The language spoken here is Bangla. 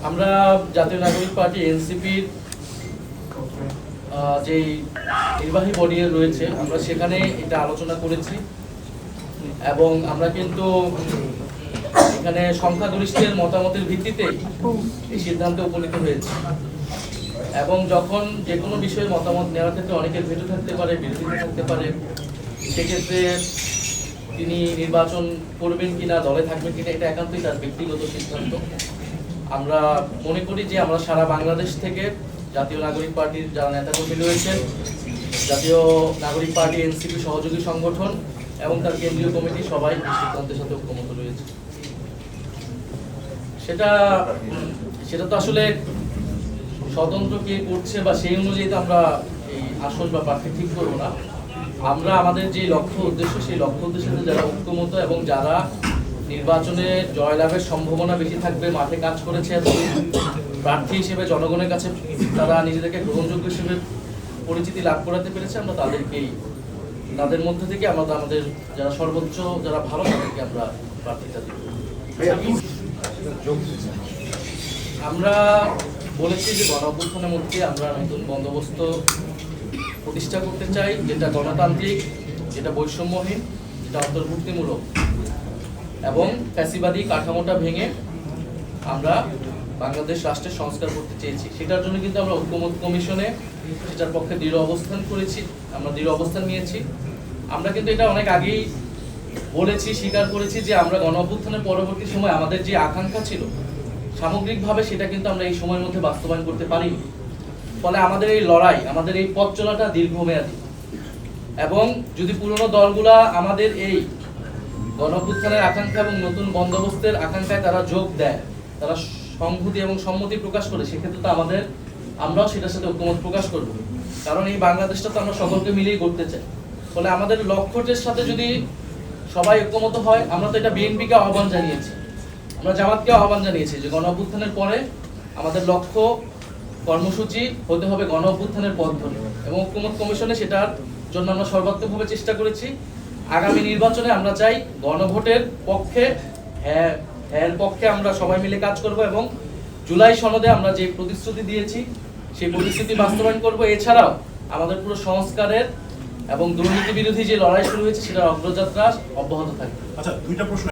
আমরা জাতীয় নাগরিক পার্টি এনসিপির যে নির্বাহী বডি রয়েছে আমরা সেখানে এটা আলোচনা করেছি এবং আমরা কিন্তু এখানে সংখ্যাগরিষ্ঠের মতামতের ভিত্তিতে এই সিদ্ধান্তে উপনীত হয়েছে এবং যখন যে কোনো বিষয়ে মতামত নেওয়ার ক্ষেত্রে অনেকের ভেটো থাকতে পারে, বিরোধিতা থাকতে পারে, সেক্ষেত্রে তিনি নির্বাচন করবেন কিনা, দলে থাকবেন কিনা, এটা একান্তই তার ব্যক্তিগত সিদ্ধান্ত। আমরা মনে করি যে আমরা সারা বাংলাদেশ থেকে জাতীয় নাগরিক পার্টির যারা নেতাকর্মী রয়েছেন, জাতীয় নাগরিক পার্টি এনসিপি সহযোগী সংগঠন এবং তার কেন্দ্রীয় কমিটি সবাই সিদ্ধান্তের সাথে ঐক্যমত রয়েছে। সেটা তো আসলে স্বতন্ত্র কে করছে বা সেই অনুযায়ী তো আমরা এই আসন বা প্রার্থী ঠিক করবো না। আমরা আমাদের যে লক্ষ্য উদ্দেশ্য সেই লক্ষ্য উদ্দেশ্যে যারা ঐক্যমত এবং যারা নির্বাচনে জয়লাভের সম্ভাবনা বেশি থাকবে, মাঠে কাজ করেছে এবং প্রার্থী হিসেবে জনগণের কাছে তারা নিজেদেরকে গ্রহণযোগ্য হিসেবে পরিচিতি লাভ করাতে পেরেছে, আমরা তাদের মধ্যে থেকে আমরা আমাদের যারা সর্বোচ্চ যারা ভালো তাদেরকে আমরা প্রার্থীতা দিব। আমরা বলেছি যে গণঅভ্যুত্থানের মধ্যে আমরা নতুন বন্দোবস্ত প্রতিষ্ঠা করতে চাই, যেটা গণতান্ত্রিক, যেটা বৈষম্যহীন, যেটা অন্তর্ভুক্তিমূলক এবং ফ্যাসিবাদী কাঠামোটা ভেঙে আমরা বাংলাদেশ রাষ্ট্রের সংস্কার করতে চেয়েছি। সেটার জন্য কিন্তু আমরা ঐক্যমত কমিশনে সেটার পক্ষে দৃঢ় অবস্থান করেছি, আমরা দৃঢ় অবস্থান নিয়েছি। আমরা কিন্তু এটা অনেক আগেই বলেছি, স্বীকার করেছি যে আমরা গণঅভ্যুত্থানের পরবর্তী সময় আমাদের যে আকাঙ্ক্ষা ছিল সামগ্রিকভাবে সেটা কিন্তু আমরা এই সময়ের মধ্যে বাস্তবায়ন করতে পারিনি। ফলে আমাদের এই লড়াই, আমাদের এই পথ চলাটা দীর্ঘমেয়াদী এবং যদি পুরনো দলগুলা আমাদের এই গণঅভ্যুত্থানের আকাঙ্ক্ষা এবং নতুন বন্দোবস্তের আকাঙ্ক্ষায় তারা যোগ দেয়, তারা সংহতি এবং সম্মতি প্রকাশ করে, সেক্ষেত্রে তো আমরাও সেটার সাথে ঐক্যমত প্রকাশ করব। কারণ এই বাংলাদেশটা তো আমরা সকলকে মিলিয়ে করতে চাই। ফলে আমাদের লক্ষ্যটির সাথে যদি সবাই ঐক্যমত হয়, আমরা তো এটা বিএনপিকে আহ্বান জানিয়েছি, আমরা জামাতকে আহ্বান জানিয়েছি যে গণঅভ্যুত্থানের পরে আমাদের লক্ষ্য কর্মসূচি হতে হবে গণঅভ্যুত্থানের পথ ধরে এবং ঐক্যমত কমিশনে সেটার জন্য আমরা সর্বাত্মকভাবে চেষ্টা করেছি। আগামী নির্বাচনে আমরা চাই গণভোটের পক্ষে, এর পক্ষে আমরা সবাই মিলে কাজ করব এবং জুলাই সনদে আমরা যে প্রতিশ্রুতি দিয়েছি সেই প্রতিশ্রুতি বাস্তবায়ন করব। এছাড়াও আমাদের পুরো সংস্কারের এবং দুর্নীতি বিরোধী যে লড়াই শুরু হয়েছে সেটার অগ্রযাত্রা অব্যাহত থাকবে। আচ্ছা, দুইটা প্রশ্ন।